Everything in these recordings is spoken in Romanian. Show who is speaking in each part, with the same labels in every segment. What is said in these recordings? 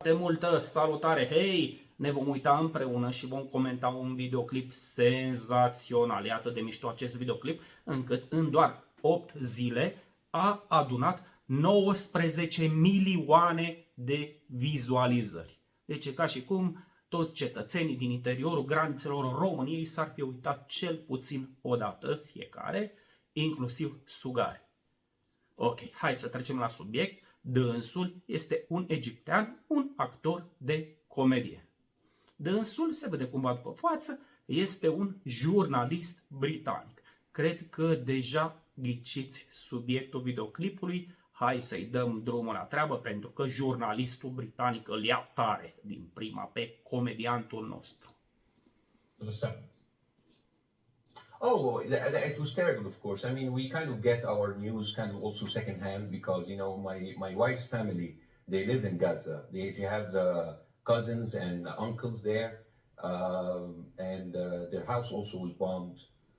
Speaker 1: De multă salutare, hei! Ne vom uita împreună și vom comenta un videoclip senzațional. E atât de mișto acest videoclip, încât în doar 8 zile a adunat 19 milioane de vizualizări. Deci e ca și cum toți cetățenii din interiorul granițelor României s-ar fi uitat cel puțin o dată fiecare, inclusiv sugari. Ok, hai să trecem la subiect. Dânsul este un egiptean, un actor de comedie. Dânsul, se vede cumva după față, este un jurnalist britanic. Cred că deja ghiciți subiectul videoclipului. Hai să-i dăm drumul la treabă, pentru că jurnalistul britanic îl ia tare din prima pe comediantul nostru.
Speaker 2: Oh, it was terrible, of course. I mean, we kind of get our news kind of also secondhand because, you know, my wife's family, they live in Gaza. They have cousins and uncles there, and their house also was bombed.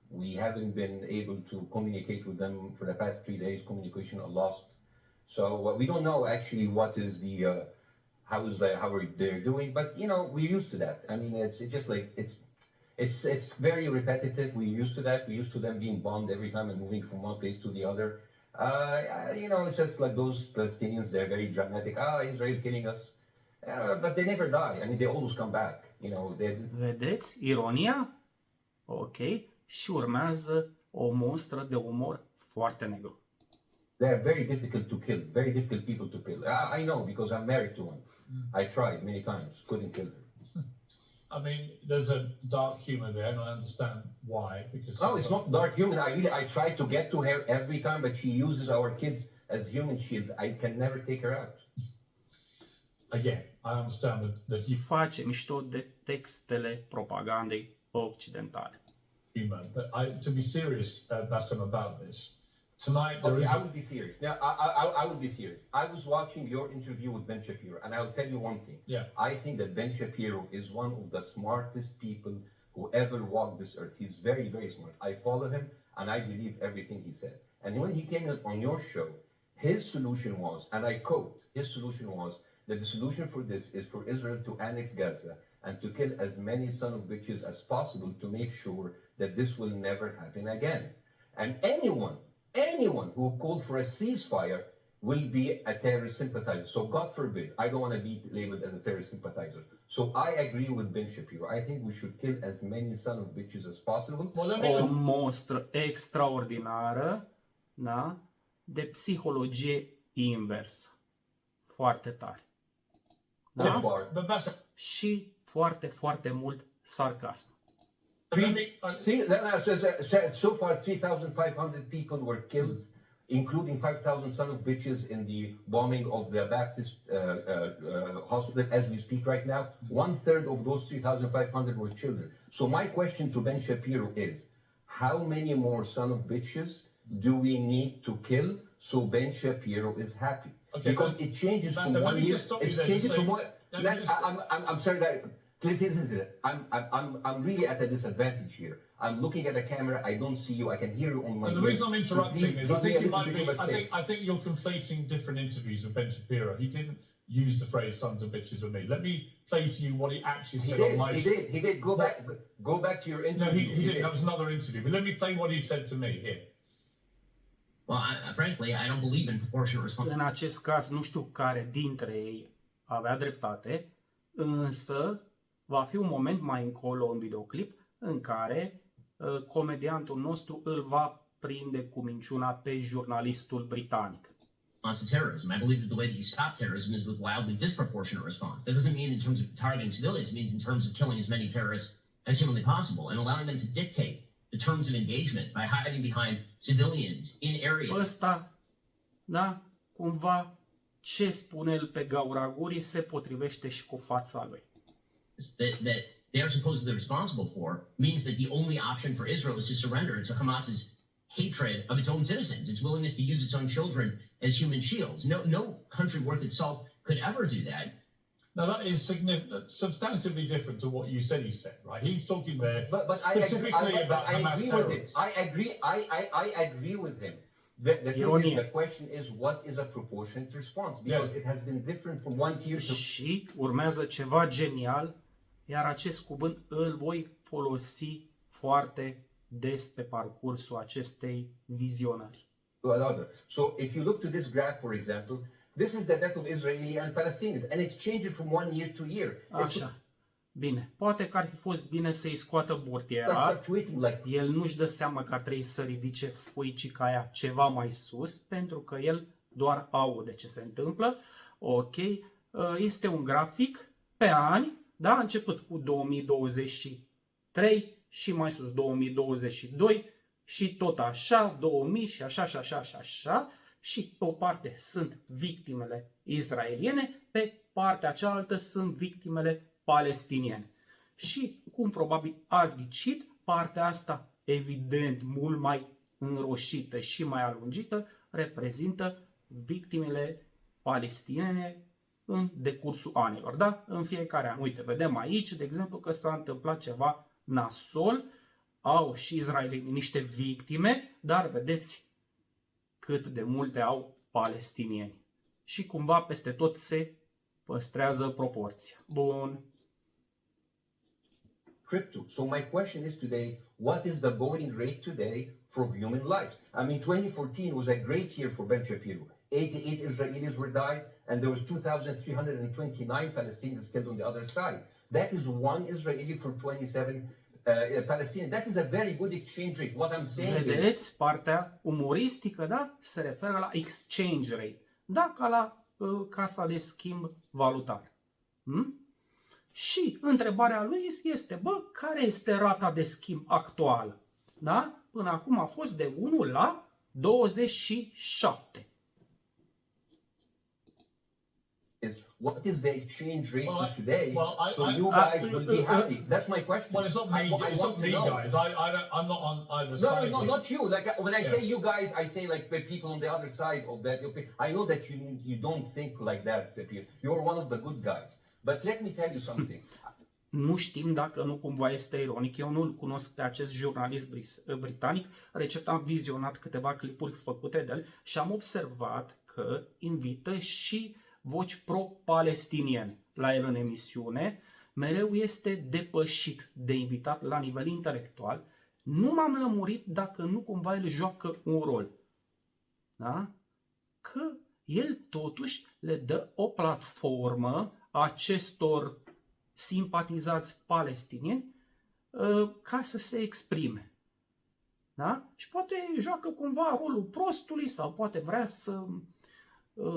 Speaker 2: We haven't been able to communicate with them for the past 3 days. Communication are lost. So we don't know actually what is the, how they're doing, but, you know, we're used to that. I mean, it's just like, it's very repetitive. We're used to that. We're used to them being bombed every time and moving from one place to the other. You know, it's just like those Palestinians, they're very dramatic. Israel killing us. But they never die. I mean, they always come back. You know,
Speaker 1: Vedeți ironia? Ok. Și urmează o monstră de umor foarte negru.
Speaker 2: They're very difficult to kill. Very difficult people to kill. I know because I'm married to one. I tried many times. Couldn't kill her.
Speaker 3: I mean, there's a dark humor there, and I understand why. Because
Speaker 2: no, it's not dark humor. I try to get to her every time, but she uses our kids as human shields. I can never take her out.
Speaker 3: Again, I understand that he
Speaker 1: face mișto de textele propagandei occidentale.
Speaker 3: Humor, but to be serious, Bassem, about this tonight. There is.
Speaker 2: I would be serious. Now, I would be serious. I was watching your interview with Ben Shapiro, and I'll tell you one thing.
Speaker 3: Yeah.
Speaker 2: I think that Ben Shapiro is one of the smartest people who ever walked this earth. He's very, very smart. I follow him, and I believe everything he said. And when he came on your show, his solution was, and I quote, his solution was that the solution for this is for Israel to annex Gaza and to kill as many son of bitches as possible to make sure that this will never happen again. And anyone who called for a ceasefire will be a terrorist sympathizer. So God forbid, I don't want to be labeled as a terrorist sympathizer. So I agree with Ben Shapiro. I think we should kill as many son of bitches as possible.
Speaker 1: O monstră extraordinară, da? De psihologie inversă. Foarte tare. Da? Și foarte, foarte mult sarcasm.
Speaker 2: So far, 3,500 people were killed, including 5,000 son of bitches in the bombing of the Baptist hospital as we speak right now. 1/3 of those 3,500 were children. So my question to Ben Shapiro is, how many more son of bitches do we need to kill so Ben Shapiro is happy?
Speaker 3: Okay,
Speaker 2: because it changes from one year. It changes from one. I'm sorry that. Please listen to that. I'm really at a disadvantage here. I'm looking at the camera. I don't see you. I can hear you on my.
Speaker 3: The reason I'm interrupting is I think you might be. I think you're conflating different interviews with Ben Shapiro. He didn't use the phrase "sons of bitches" with me. Let me play to you what he actually said on my show.
Speaker 2: He did. Go back to your interview.
Speaker 3: No, he didn't. That was another interview. But let me play what he said to me here.
Speaker 4: Well, frankly, I don't believe in proportionate responsibility.
Speaker 1: În acest caz, nu știu care dintre ei avea dreptate, însă va fi un moment mai încolo în videoclip în care comediantul nostru îl va prinde cu minciuna pe jurnalistul britanic.
Speaker 4: To terrorism. I believe that the way that you stop terrorism is with wildly disproportionate response. That doesn't mean in terms of targeting civilians. It means in terms of killing as many terrorists as humanly possible and allowing them to dictate the terms of engagement by hiding behind civilians in areas.
Speaker 1: Ăsta, da, cumva ce spune el pe gaura gurii se potrivește și cu fața lui.
Speaker 4: That they are supposedly responsible for means that the only option for Israel is to surrender to Hamas's hatred of its own citizens, its willingness to use its own children as human shields. No country worth its salt could ever do that.
Speaker 3: Now that is substantively different to what you said he said, right? He's talking there specifically about Hamas terrorists.
Speaker 2: I agree with him. The thing is,
Speaker 1: Ironie.
Speaker 2: the question is, what is a proportionate response? Because it has been different from one tier to...
Speaker 1: Și urmează ceva genial, iar acest cuvânt îl voi folosi foarte des pe parcursul acestei vizionări.
Speaker 2: to another. So if you look to this graph, for example, this is the death of Israeli and Palestinians, and it's changing from one year to year.
Speaker 1: Așa. Bine. Poate că ar fi fost bine să-i scoată
Speaker 2: It's
Speaker 1: burtiera.
Speaker 2: fluctuating like...
Speaker 1: El nu-și dă seama că ar trebui să ridice fuicica aia ceva mai sus, pentru că el doar aude ce se întâmplă. Ok. Este un grafic pe ani, da? A început cu 2023 și mai sus 2022 și tot așa, 2000 și așa și așa și așa. Și pe o parte sunt victimele israeliene, pe partea cealaltă sunt victimele palestiniene. Și, cum probabil ați ghicit, partea asta, evident, mult mai înroșită și mai alungită, reprezintă victimele palestiniene în decursul anilor. Da? În fiecare an. Uite, vedem aici, de exemplu, că s-a întâmplat ceva nasol, au și israelienii niște victime, dar vedeți cât de multe au palestinieni. Și cumva peste tot se păstrează proporția. Bun.
Speaker 2: Crypto. So my question is today, what is the going rate today for human life? I mean, 2014 was a great year for Ben Shapiro. 88 Israelis were died, and there was 2,329 Palestinians killed on the other side. That is one Israeli for 27 Palestinians. That is a very good exchange rate. What I'm saying is...
Speaker 1: Vedeți, partea umoristică, da? Se referă la exchange rate. Da, ca la casa de schimb valutar. Și întrebarea lui este, care este rata de schimb actuală? Da? Până acum a fost de 1 la 27.
Speaker 2: What is the exchange rate for today? So you guys will be happy. That's my question.
Speaker 3: Well, it's not me. It's not me, guys. I'm not on either side.
Speaker 2: No, not you. Like when I say you guys, I say like the people on the other side of that. Okay, I know that you don't think like that. You're one of the good guys. But let me tell you something.
Speaker 1: Nu știm dacă nu cumva este ironic. Eu nu-l cunosc pe acest jurnalist britanic. Recent am vizionat câteva clipuri făcute de el și am observat că invită și voci pro-palestiniene la el în emisiune. Mereu este depășit de invitat la nivel intelectual. Nu m-am lămurit dacă nu cumva el joacă un rol. Da? Că el totuși le dă o platformă acestor simpatizați palestinieni ca să se exprime. Da? Și poate joacă cumva rolul prostului sau poate vrea să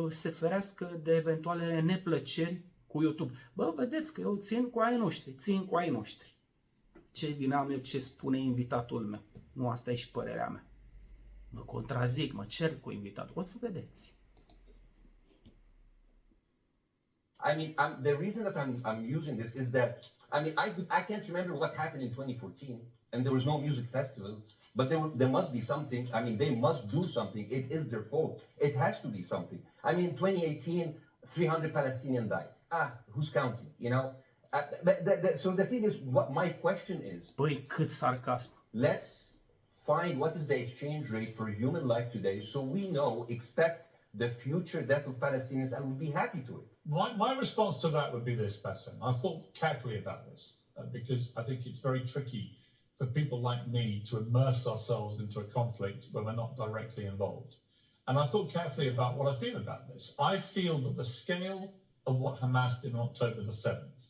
Speaker 1: se ferească de eventuale neplăceri cu YouTube. Vedeți că eu țin cu ai noștri. Ce vine am eu ce spune invitatul meu. Nu, asta e și părerea mea. Mă contrazic, mă cer cu invitatul. O să vedeți.
Speaker 2: I mean, the reason that I'm using this is that, I mean, I can't remember what happened in 2014, and there was no music festival, but there must be something. I mean, they must do something. It is their fault. It has to be something. I mean, in 2018, 300 Palestinians died. Who's counting, you know? So the thing is, what my question is...
Speaker 1: Băi, cât sarcasm.
Speaker 2: Let's find what is the exchange rate for human life today, so we know, expect the future death of Palestinians, and we'll be happy to it.
Speaker 3: My response to that would be this, Bassem. I thought carefully about this because I think it's very tricky for people like me to immerse ourselves into a conflict where we're not directly involved. And I thought carefully about what I feel about this. I feel that the scale of what Hamas did on October the 7th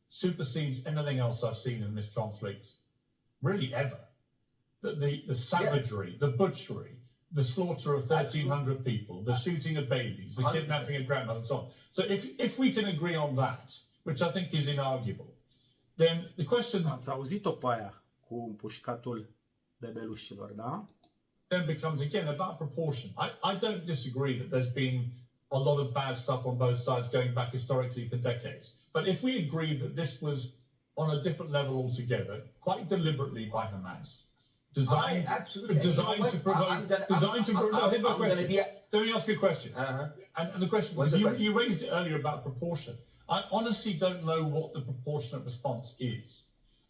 Speaker 3: supersedes anything else I've seen in this conflict, really ever. The savagery, the butchery, the slaughter of 1,300 people, the shooting of babies, the kidnapping of grandmothers, and so on. So if we can agree on that, which I think is inarguable, then the question...
Speaker 1: Ați auzit-o pe aia cu împușcatul bebelușilor, da?
Speaker 3: Then becomes again about proportion. I don't disagree that there's been a lot of bad stuff on both sides going back historically for decades. But if we agree that this was on a different level altogether, quite deliberately by Hamas, designed to provoke, no, here's my question. Let me ask you a question. And the question was, you raised it earlier about proportion. I honestly don't know what the proportionate response is.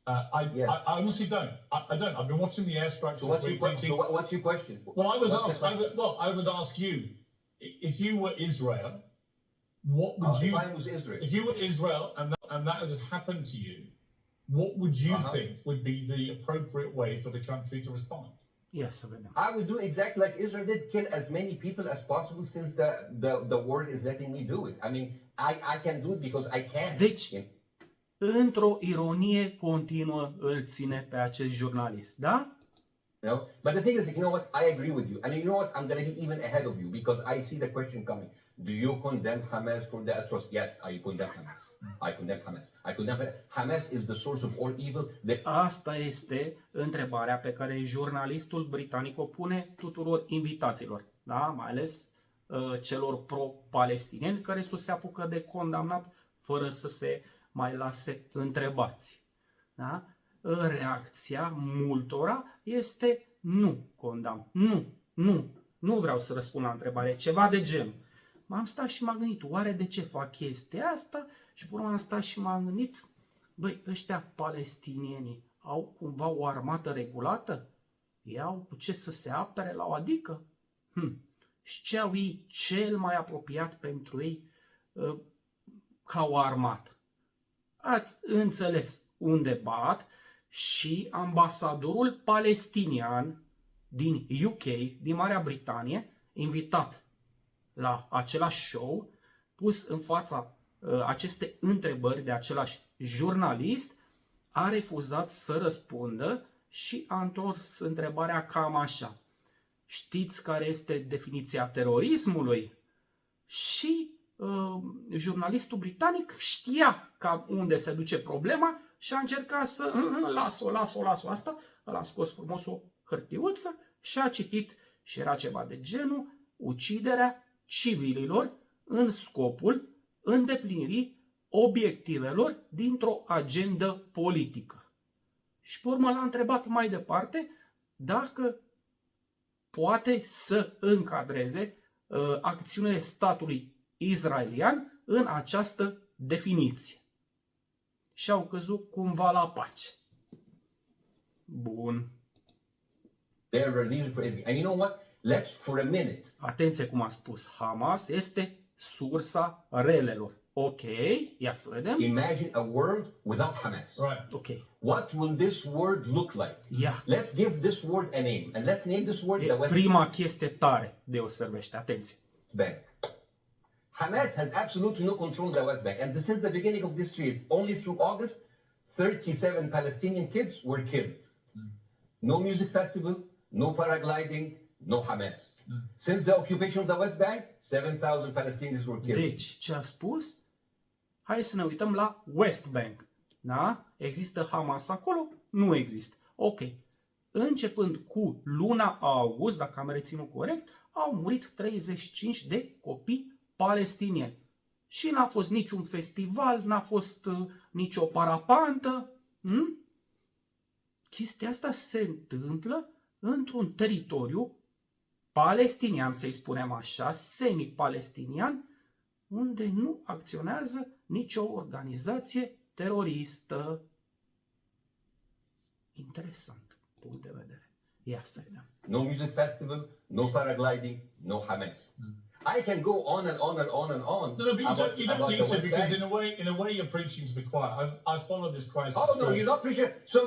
Speaker 2: Yes.
Speaker 3: I honestly don't. I don't. I've been watching the airstrikes
Speaker 2: So
Speaker 3: this week thinking.
Speaker 2: what's your question?
Speaker 3: Well, I would ask you, if you were Israel, what would you?
Speaker 2: If I was Israel.
Speaker 3: If you were Israel and that had happened to you, what would you think would be the appropriate way for the country to respond?
Speaker 1: Ia să vedem.
Speaker 2: I would do exactly like Israel did, kill as many people as possible since the world is letting me do it. I mean, I can do it because I can.
Speaker 1: Deci, într-o ironie continuă îl ține pe acest jurnalist, da?
Speaker 2: No? But the thing is, you know what? I agree with you. And you know what? I'm going to be even ahead of you because I see the question coming. Do you condemn Hamas for the atrocities? Yes, I condemn Hamas. I condemn Hamas. I condemn Hamas is the source of all evil.
Speaker 1: Asta este întrebarea pe care jurnalistul britanic o pune tuturor invitaților, da? Mai ales celor pro-palestinieni, care se apucă de condamnat fără să se mai lase întrebați. Da? Reacția multora este nu condamn, nu vreau să răspund la întrebare, ceva de genul. M-am stat și m-am gândit, oare de ce fac chestia asta? Și până am stat și m-am gândit, băi, ăștia palestinienii au cumva o armată regulată? Ei au cu ce să se apere la o adică? Și ce au ei cel mai apropiat pentru ei ca o armată? Ați înțeles unde bat și ambasadorul palestinian din UK, din Marea Britanie, invitat la același show, pus în fața aceste întrebări de același jurnalist, a refuzat să răspundă și a întors întrebarea cam așa. Știți care este definiția terorismului? Și jurnalistul britanic știa cam unde se duce problema și a încercat să las-o asta, l-a scos frumos o hârtiuță și a citit și era ceva de genul uciderea civililor în scopul îndeplinirii obiectivelor dintr-o agendă politică. Și pe urmă l-a întrebat mai departe dacă poate să încadreze acțiunile statului israelian în această definiție. Și au căzut cumva la pace. Bun.
Speaker 2: And you know what? Let's for a minute.
Speaker 1: Atenție cum a spus. Hamas este sursa relelor. Ok, ia să vedem.
Speaker 2: Imagine a world without Hamas.
Speaker 3: Right.
Speaker 1: Ok.
Speaker 2: What will this world look like?
Speaker 1: Ia.
Speaker 2: Let's give this word a name. And let's name this word the West
Speaker 1: Prima chestie tare deosebește. Atenție.
Speaker 2: Bank. Hamas has absolutely no control of the West Bank. And since the beginning of this year, only through August, 37 Palestinian kids were killed. No music festival, no paragliding, no Hamas. Since the occupation of the West Bank, 7,000 Palestinians were killed.
Speaker 1: Deci, ce a spus? Hai să ne uităm la West Bank. Da? Există Hamas acolo? Nu există. Ok. Începând cu luna august, dacă am reținut corect, au murit 35 de copii palestinieni. Și n-a fost niciun festival, n-a fost nicio parapantă. Chestia asta se întâmplă într-un teritoriu palestinian, să-i spunem așa, semi-palestinian, unde nu acționează nicio organizație teroristă. Interesant punct de vedere. Ia să vedem.
Speaker 2: No music festival, no paragliding, no Hamas. I can go on and on and on and on.
Speaker 3: No, but you don't need to, because in a way you're preaching to the choir. I follow this crisis.
Speaker 2: Oh no, you're not preaching. So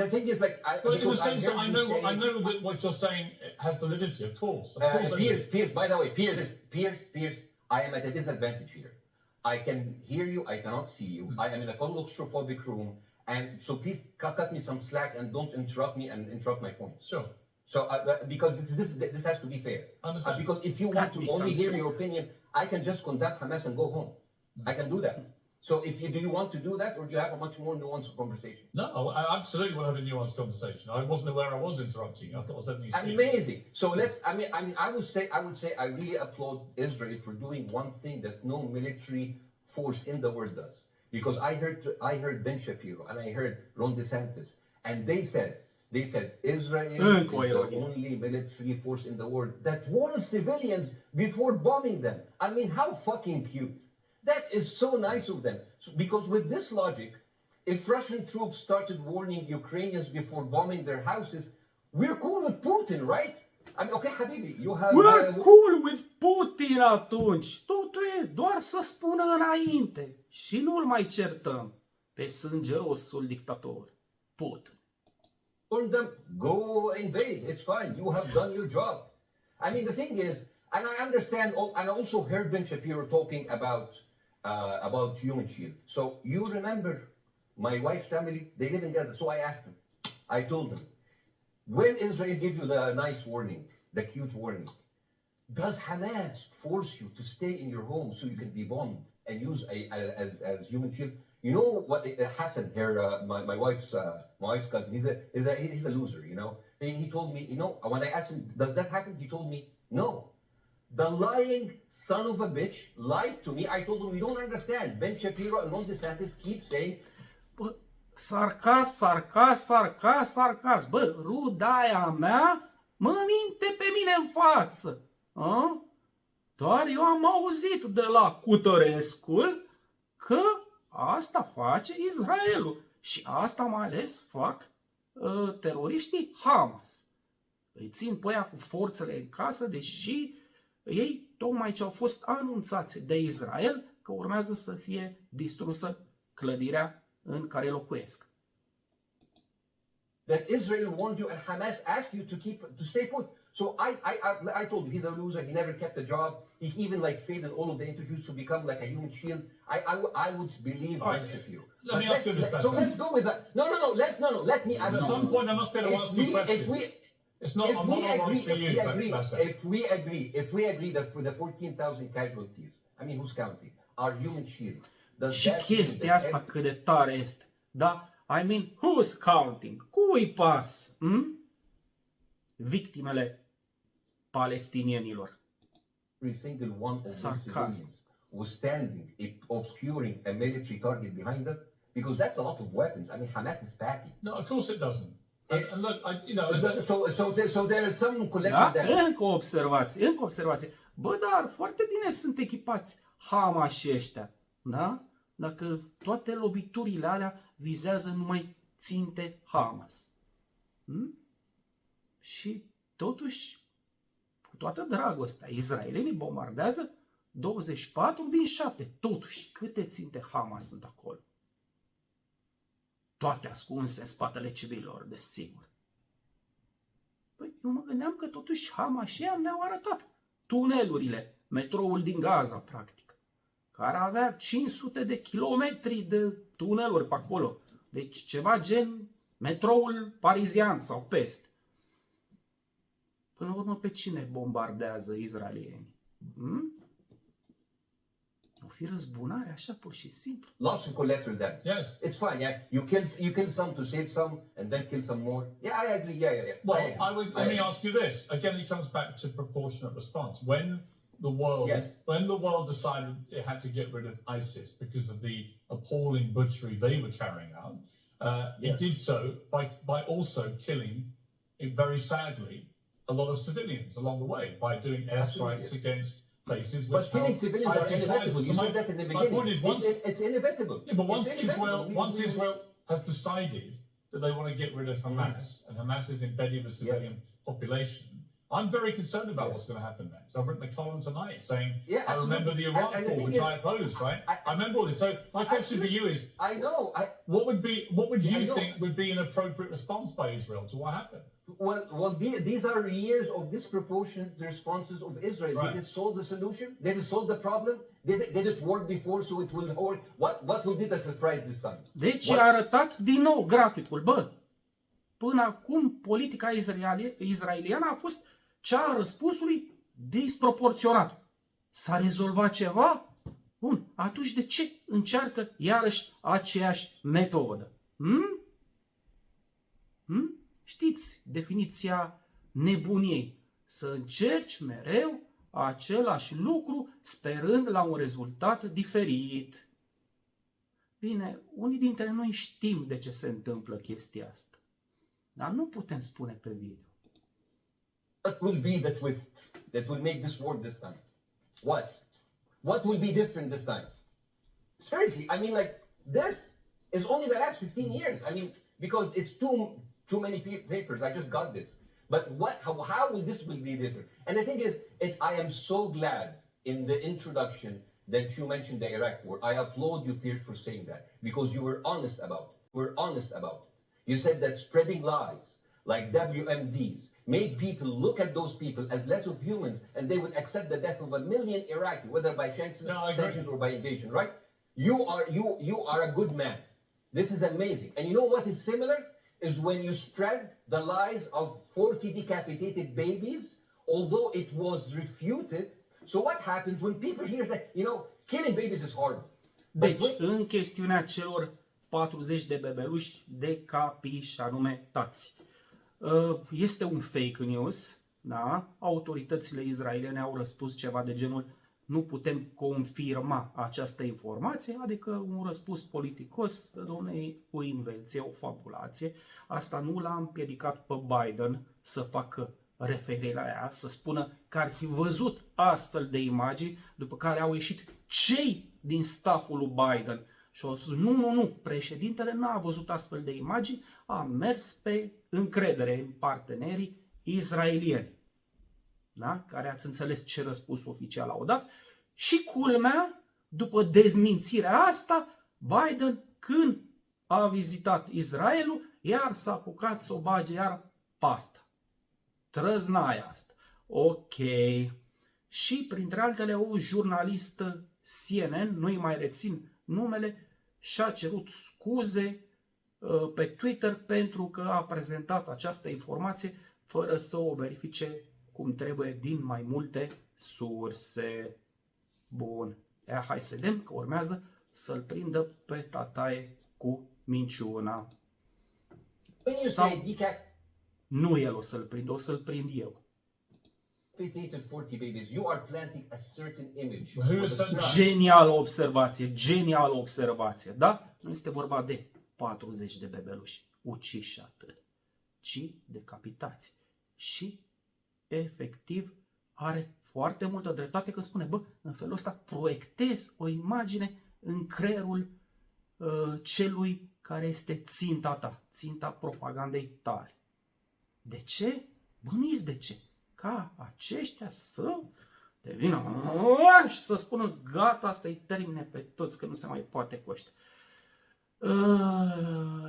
Speaker 2: the thing is, like,
Speaker 3: well, in the sense that I know that what you're saying has validity, of course.
Speaker 2: Piers, by the way, Piers, I am at a disadvantage here. I can hear you, I cannot see you. I am in a claustrophobic room, and so please cut me some slack and don't interrupt me and interrupt my point.
Speaker 3: Sure.
Speaker 2: So because this has to be fair. Because if you want to only hear your opinion, I can just condemn Hamas and go home. I can do that. So do you want to do that, or do you have a much more nuanced conversation?
Speaker 3: No, I absolutely want to have a nuanced conversation. I wasn't aware I was interrupting. I thought I was letting you speak.
Speaker 2: Amazing. So I would say I really applaud Israel for doing one thing that no military force in the world does. Because I heard Ben Shapiro and I heard Ron DeSantis, and they said Israel is the only military force in the world that warns civilians before bombing them. I mean, how fucking cute. That is so nice of them. So, because with this logic, if Russian troops started warning Ukrainians before bombing their houses, we're cool with Putin, right? I mean, okay, Habibi, you have...
Speaker 1: We're cool with Putin atunci. Totul e doar să spună înainte și nu-l mai certăm pe sângerosul dictator, Putin.
Speaker 2: Warn them, go invade, it's fine, you have done your job. I mean, the thing is, and I understand, and I also heard Ben Shapiro talking about human shield. So you remember my wife's family, they live in Gaza. So I asked him, I told him, when Israel gives you the nice warning, the cute warning, does Hamas force you to stay in your home so you can be bombed and use as human shield? You know what Hassan here, my wife's cousin, he's a loser, you know. And he told me, you know, when I asked him, does that happen? He told me, no. The lying son of a bitch lied to me. I told him, we don't understand. Ben Shapiro and Ron DeSantis keep saying,
Speaker 1: sarcasm. Bă, ruda aia mea mă minte pe mine în față. A? Doar eu am auzit de la Cutărescul că asta face Israelul. Și asta mai ales fac teroriștii Hamas. Îi țin pe aia cu forțele în casă, deși ei tocmai ce au fost anunțați de Israel că urmează să fie distrusă clădirea în care locuiesc.
Speaker 2: That Israel warned you and Hamas asked you to stay put. So I told him he's a loser. He never kept a job. He even failed in all of the interviews to become like a human shield. I would believe Ben Shapiro.
Speaker 3: Let me ask you this,
Speaker 2: So let's go with that. No. Let me.
Speaker 3: At some point, I must be able to ask you questions. It's not a monologue for you, Bassem.
Speaker 2: If we agree that for the 14,000 casualties, I mean, who's counting, are human shield.
Speaker 1: Și chestia asta cât de tare este. Da? I mean, who's counting? Cui pas? Victimele palestinienilor.
Speaker 2: Every single one of these civilians was standing, obscuring a military target behind them, because that's a lot of weapons. I mean, Hamas is packing.
Speaker 3: No, of course it doesn't. And look,
Speaker 2: So there is some collective
Speaker 1: Da?
Speaker 2: damage.
Speaker 1: Încă o observație. Bă, dar foarte bine sunt echipați Hamas ăștia. Da? Dacă toate loviturile alea vizează numai ținte Hamas. Și totuși, cu toată dragostea, israelienii bombardează 24 din 7. Totuși, câte ținte Hamas sunt acolo? Toate ascunse în spatele civililor, desigur. Păi, eu mă gândeam că totuși Hamașia ne-au arătat tunelurile, metroul din Gaza, practic, care avea 500 de kilometri de tuneluri pe acolo. Deci ceva gen metroul parizian sau peste. Până la urmă, pe cine bombardează israelienii? O fi răzbunare așa pur și simplu.
Speaker 2: Lots of collateral damage.
Speaker 3: yes.
Speaker 2: It's fine, yeah. You kill some to save some, and then kill some more. Yeah, I agree. Yeah.
Speaker 3: Well, let me ask you this. Again, it comes back to proportionate response. When the world decided it had to get rid of ISIS because of the appalling butchery they were carrying out, it did so by also killing, very sadly, a lot of civilians along the way by doing airstrikes against places which
Speaker 2: But killing civilians are inevitable. You said that in the beginning.
Speaker 3: My point is,
Speaker 2: it's inevitable.
Speaker 3: Yeah, but once Israel has decided that they want to get rid of Hamas, and Hamas is embedded with civilian population, I'm very concerned about what's going to happen next. I've written a column tonight saying, I remember the Iraq war, which I opposed, right? I remember all this. So my question to you is,
Speaker 2: I know.
Speaker 3: What would you think would be an appropriate response by Israel to what happened?
Speaker 2: Well, these are years of disproportionate responses of Israel.
Speaker 3: Right.
Speaker 2: Did it solve the solution? Did it solve the problem? Did it work before, so it will work? What will be the surprise this time?
Speaker 1: Deci a arătat din nou graficul. Bă, până acum politica israeliană a fost cea a răspunsului disproporționat. S-a rezolvat ceva? Bun, atunci de ce încearcă iarăși aceeași metodă? Știți definiția nebuniei. Să încerci mereu același lucru sperând la un rezultat diferit. Bine, unii dintre noi știm de ce se întâmplă chestia asta. Dar nu putem spune pe video.
Speaker 2: What will be the twist that will make this work this time? What will be different this time? Seriously, I mean, this It's only the last 15 years. I mean, because it's too many papers. I just got this. But how will this be different? And the thing is, I am so glad in the introduction that you mentioned the Iraq war. I applaud you, Piers, for saying that, because you were honest about it. You said that spreading lies like WMDs made people look at those people as less of humans, and they would accept the death of 1 million Iraqi, whether by sanctions or by invasion, right? You are a good man. This is amazing. And you know what is similar? Is when you spread the lies of 40 decapitated babies, although it was refuted. So what happens when people hear that, killing babies is horrible.
Speaker 1: Deci, în chestiunea celor 40 de bebeluși și anume tați. Este un fake news, da? Autoritățile israeliene au răspuns ceva de genul: nu putem confirma această informație, adică un răspuns politicos, dom'le, o invenție, o fabulație. Asta nu l-a împiedicat pe Biden să facă referire la ea, să spună că ar fi văzut astfel de imagini, după care au ieșit cei din stafful lui Biden și au spus: nu, președintele n-a văzut astfel de imagini, a mers pe încredere în partenerii israelieni. Da? Care ați înțeles ce răspuns oficial au dat. Și culmea, după dezmințirea asta, Biden, când a vizitat Israelul, iar s-a apucat să o bage iar pasta. Trăznaia asta. Ok. Și printre altele o jurnalistă CNN, nu-i mai rețin numele, și-a cerut scuze pe Twitter pentru că a prezentat această informație fără să o verifice cum trebuie din mai multe surse. Bun. Hai să vedem că urmează să-l prindă pe tataie cu minciuna. Sau nu el o să-l prindă, o să-l prind eu.
Speaker 2: 40 babies, you are planting a certain image.
Speaker 1: Genială observație, da? Nu este vorba de 40 de bebeluși uciși și atât, ci decapitați. Și efectiv are foarte multă dreptate că spune: în felul ăsta proiectez o imagine în creierul celui care este ținta ta, ținta propagandei tale. De ce? Bănuiți de ce? Ca aceștia să devină și să spună gata, să-i termine pe toți, că nu se mai poate cu ăștia.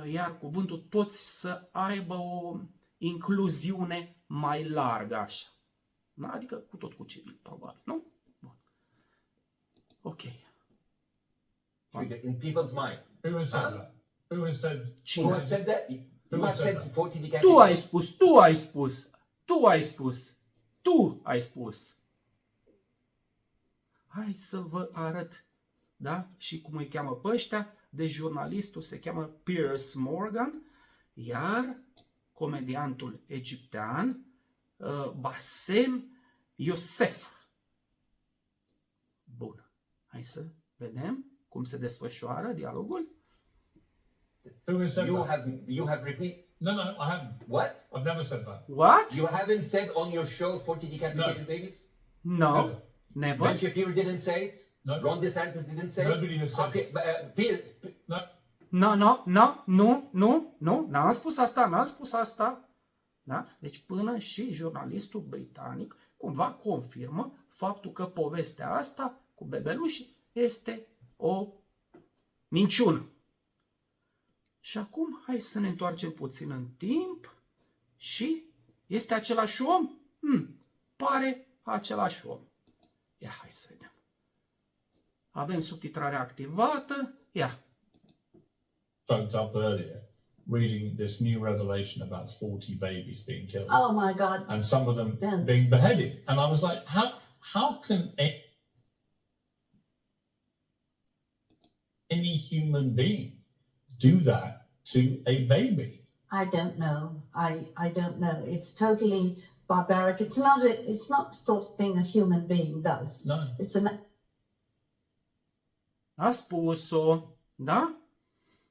Speaker 1: Iar cuvântul toți să aibă o incluziune mai largă așa. Adică cu civil, probabil, nu? Bun. Ok.
Speaker 2: In people's mind.
Speaker 3: Who has said that? Who has said?
Speaker 2: Who has said that? You have said 40 decapitated. Tu ai spus. Hai să vă arăt, da? Și cum îi cheamă pe ăștia. Deci jurnalistul se cheamă Piers Morgan, iar comediantul egiptean Bassem Youssef. Bun. Hai să vedem cum se desfășoară dialogul. You have repeated.
Speaker 3: No, I haven't.
Speaker 2: What?
Speaker 3: I've never said that.
Speaker 1: What?
Speaker 2: You haven't said on your show 40 decapitated babies?
Speaker 1: No. Never.
Speaker 2: Ben Shapiro didn't say it?
Speaker 3: No.
Speaker 2: Ron DeSantis didn't say it?
Speaker 3: Nobody has said
Speaker 2: it. Piers.
Speaker 1: Nu, n-am spus asta. Da? Deci până și jurnalistul britanic cumva confirmă faptul că povestea asta cu bebelușii este o minciună. Și acum hai să ne întoarcem puțin în timp și este același om? Pare același om. Ia, hai să vedem. Avem subtitrarea activată. Ia.
Speaker 3: Spoke up earlier, reading this new revelation about 40 babies being killed.
Speaker 5: Oh my God!
Speaker 3: And some of them being beheaded, and I was like, how can any human being do that to a baby?
Speaker 5: I don't know. I don't know. It's totally barbaric. It's not the sort of thing a human being does.
Speaker 3: No.
Speaker 5: It's an.
Speaker 1: A spus-o, da?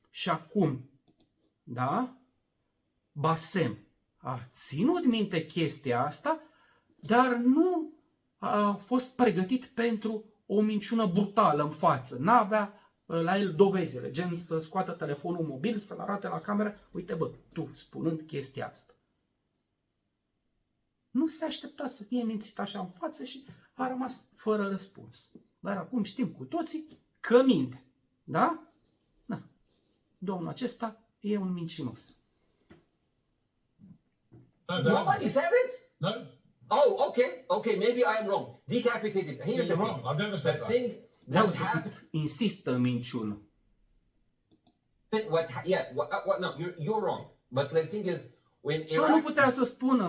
Speaker 1: Și acum, da? Bassem a ținut minte chestia asta, dar nu a fost pregătit pentru o minciună brutală în față. N-avea la el dovezile, gen să scoată telefonul mobil, să-l arate la cameră, uite bă, tu spunând chestia asta. Nu se aștepta să fie mințit așa în față și a rămas fără răspuns. Dar acum știm cu toții că minte. Da? Da. Domnul acesta e un mincinos.
Speaker 2: Nobody said it?
Speaker 3: No,
Speaker 2: Oh, okay, maybe I am wrong. Decapitated. Here's
Speaker 3: you're
Speaker 2: the
Speaker 3: wrong.
Speaker 2: thing.
Speaker 3: I've never said
Speaker 2: The
Speaker 3: that.
Speaker 2: thing
Speaker 1: Da,
Speaker 2: that happened.
Speaker 1: decât insistă în minciună.
Speaker 2: No, you're wrong. But the thing is, when
Speaker 1: Bă, nu
Speaker 2: Iraq,
Speaker 1: putea să spună,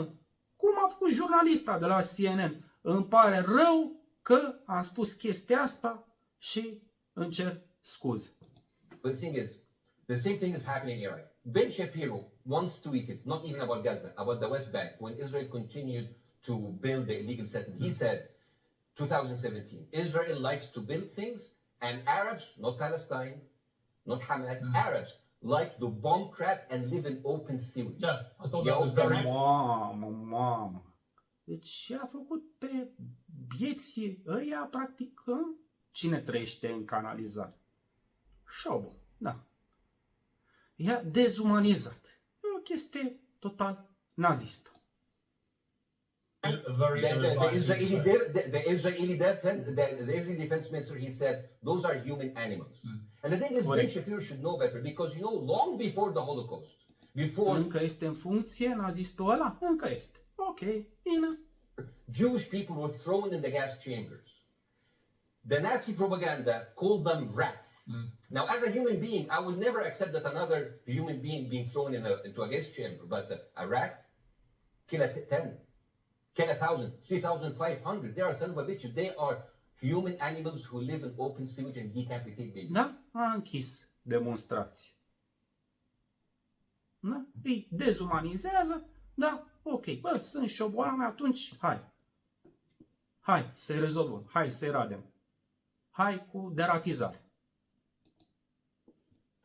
Speaker 1: cum a făcut jurnalista de la CNN. Îmi pare rău că am spus chestia asta și îmi cer scuze.
Speaker 2: but the thing is, the same thing is happening in Iraq. Ben Shapiro once tweeted, not even about Gaza, about the West Bank, when Israel continued to build the illegal settlement. He said, 2017, Israel likes to build things, and Arabs, not Palestine, not Hamas, Arabs like to bomb crap and live in open sewage.
Speaker 3: Yeah, I thought
Speaker 2: Yeah,
Speaker 3: that was
Speaker 2: okay.
Speaker 3: very.
Speaker 1: Mamă. Deci a făcut pe vieții ăia, practic, cine trăiește în canalizare? Șobul, da. I-a dezumanizat. E o chestie total nazistă.
Speaker 3: A very
Speaker 2: The
Speaker 3: ill-advised
Speaker 2: Israeli defense minister, he said, those are human animals. And the thing is, Ben
Speaker 1: Corect.
Speaker 2: Shapiro should know better, because, you know, long before the Holocaust, before
Speaker 1: Încă este în funcție nazistul ăla? Încă este. Ok, bine.
Speaker 2: Jewish people were thrown in the gas chambers, the Nazi propaganda called them rats. Now, as a human being, I would never accept that another human being being thrown into a gas chamber, but a rat, kill a 10, kill 1,000, 3,500. They are son of a bitch. They are human animals who live in open sewage and decapitate babies.
Speaker 1: Da? A închis demonstrații. Da? Îi dezumanizează. Da? Ok. Bă, sunt șobolani, atunci hai. Hai să-i rezolvăm. Hai să-i radem. Hai cu deratizare.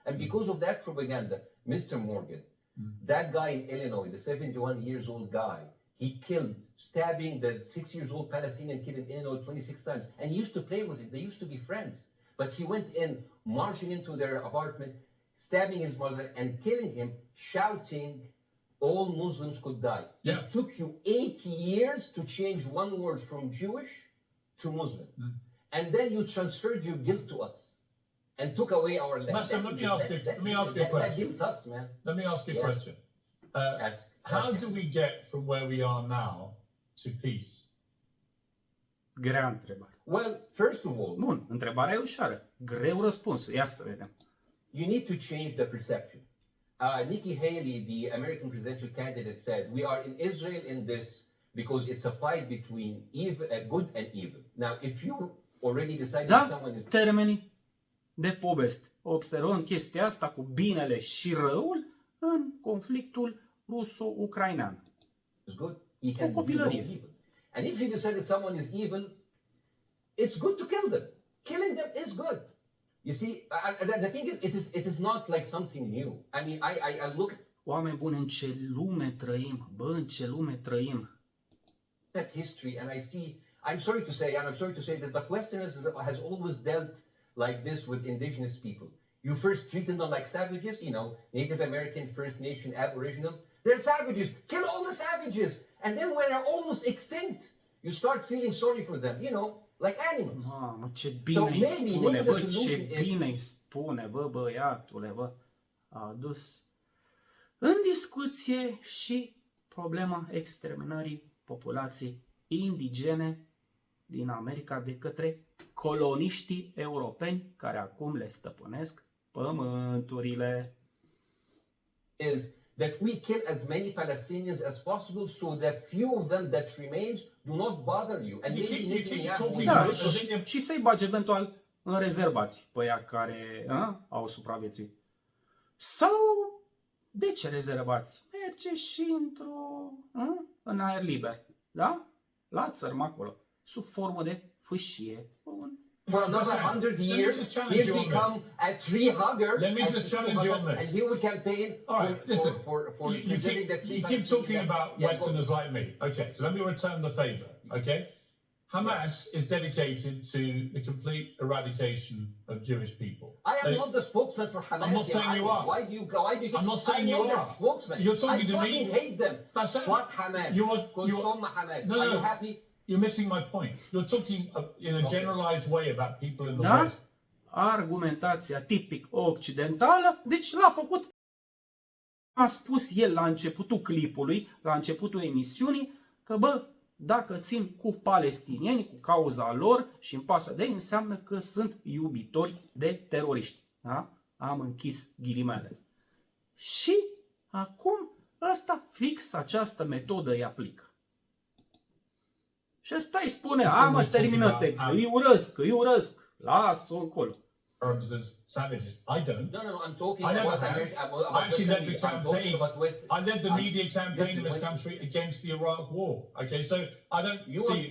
Speaker 2: And because of that propaganda, Mr. Morgan, that guy in Illinois, the 71 years old guy, he killed, stabbing the 6 years old Palestinian kid in Illinois 26 times. And he used to play with him. They used to be friends. But he went in, marching into their apartment, stabbing his mother and killing him, shouting, all Muslims could die.
Speaker 3: Yeah.
Speaker 2: It took you 80 years to change one word from Jewish to Muslim. And then you transferred your guilt to us and took away our land.
Speaker 3: Bassem, let me ask you a
Speaker 2: That
Speaker 3: question.
Speaker 2: guilt sucks, man.
Speaker 3: Let me ask you a
Speaker 2: Yeah.
Speaker 3: question.
Speaker 2: Ask.
Speaker 3: How do we get from where we are now to peace?
Speaker 1: Grea întrebare.
Speaker 2: Well, first of all,
Speaker 1: Bun, întrebarea e ușoară. Greu răspunsul. Ia să vedem.
Speaker 2: you need to change the perception. Nikki Haley, the American presidential candidate, said, we are in Israel in this because it's a fight between good and evil. Now, if you already decided
Speaker 1: Da?
Speaker 2: someone is
Speaker 1: Termenii de poveste. Observăm chestia asta cu binele și răul în conflictul ruso-ucrainean.
Speaker 2: good, he can
Speaker 1: O
Speaker 2: be
Speaker 1: copilărie.
Speaker 2: no evil. And if you decide that someone is evil, it's good to kill them. Killing them is good. You see, the thing is, it is not like something new. I mean, I look
Speaker 1: Oameni buni, în ce lume trăim? Bă, în ce lume trăim?
Speaker 2: at history and I see, I'm sorry to say that, but Westerners has always dealt like this with indigenous people. You first treated them like savages, you know, Native American, First Nation, Aboriginal. They're savages. Kill all the savages. And then when they're almost extinct, you start feeling sorry for them, you know, like animals.
Speaker 1: Mamă, ce
Speaker 2: So
Speaker 1: bine îi spune,
Speaker 2: maybe
Speaker 1: bă,
Speaker 2: the
Speaker 1: ce
Speaker 2: solution is-
Speaker 1: bine îi spune, bă, băiatule, bă. A adus în discuție și problema exterminării populației indigene din America de către coloniștii europeni care acum le stăpânesc pământurile.
Speaker 2: is that we kill as many Palestinians as possible so that few of them that remains do not bother you. And
Speaker 3: You
Speaker 2: maybe
Speaker 3: keep
Speaker 2: Netanyahu
Speaker 3: talking
Speaker 2: will
Speaker 1: Da,
Speaker 3: about
Speaker 2: do it.
Speaker 1: și să-i bagi eventual în rezervați pe aia care au supraviețuit. Sau, de ce rezervați? Merge și în aer liber, da? La țărm acolo, sub formă de fâșie. Bun.
Speaker 2: For another
Speaker 3: Bassem,
Speaker 2: 100
Speaker 3: let me
Speaker 2: years,
Speaker 3: just challenge you
Speaker 2: he'll
Speaker 3: on
Speaker 2: become a tree hugger.
Speaker 3: Let me
Speaker 2: and
Speaker 3: just
Speaker 2: a tree
Speaker 3: challenge you on
Speaker 2: hugger,
Speaker 3: this.
Speaker 2: And he will campaign
Speaker 3: All right, listen.
Speaker 2: for
Speaker 3: You
Speaker 2: presenting the
Speaker 3: keep,
Speaker 2: three
Speaker 3: you keep talking
Speaker 2: Palestinian-
Speaker 3: about
Speaker 2: Yeah,
Speaker 3: Westerners like me. Okay, so let me return the favor. Okay, Hamas is dedicated to the complete eradication of Jewish people.
Speaker 2: I am not the spokesman for Hamas.
Speaker 3: I'm not saying you are.
Speaker 2: Why do you go?
Speaker 3: I'm not saying you
Speaker 2: their
Speaker 3: are.
Speaker 2: spokesman.
Speaker 3: You're talking
Speaker 2: I
Speaker 3: to me.
Speaker 2: fucking hate them.
Speaker 3: Bassem,
Speaker 2: Fuck Hamas. Hamas.
Speaker 3: No,
Speaker 2: Are
Speaker 3: no.
Speaker 2: you happy?
Speaker 3: You're missing my point. You're talking in a generalized way about people in the
Speaker 1: Da?
Speaker 3: West.
Speaker 1: Argumentația tipic occidentală, deci l-a făcut. A spus el la începutul clipului, la începutul emisiunii, că bă, dacă țin cu palestinieni, cu cauza lor și îmi pasă de ei, înseamnă că sunt iubitori de teroriști. Da? Am închis ghilimele. Și acum ăsta fix această metodă îi aplică. Și ăsta îi spune, mă, termină-te, îi urăsc, lasă-o încolo.
Speaker 3: Arabs as savages. I don't.
Speaker 2: No. I'm talking
Speaker 3: I never
Speaker 2: about
Speaker 3: have. I actually led the campaign. I led the media campaign in this country against the Iraq War. Okay, so I don't see.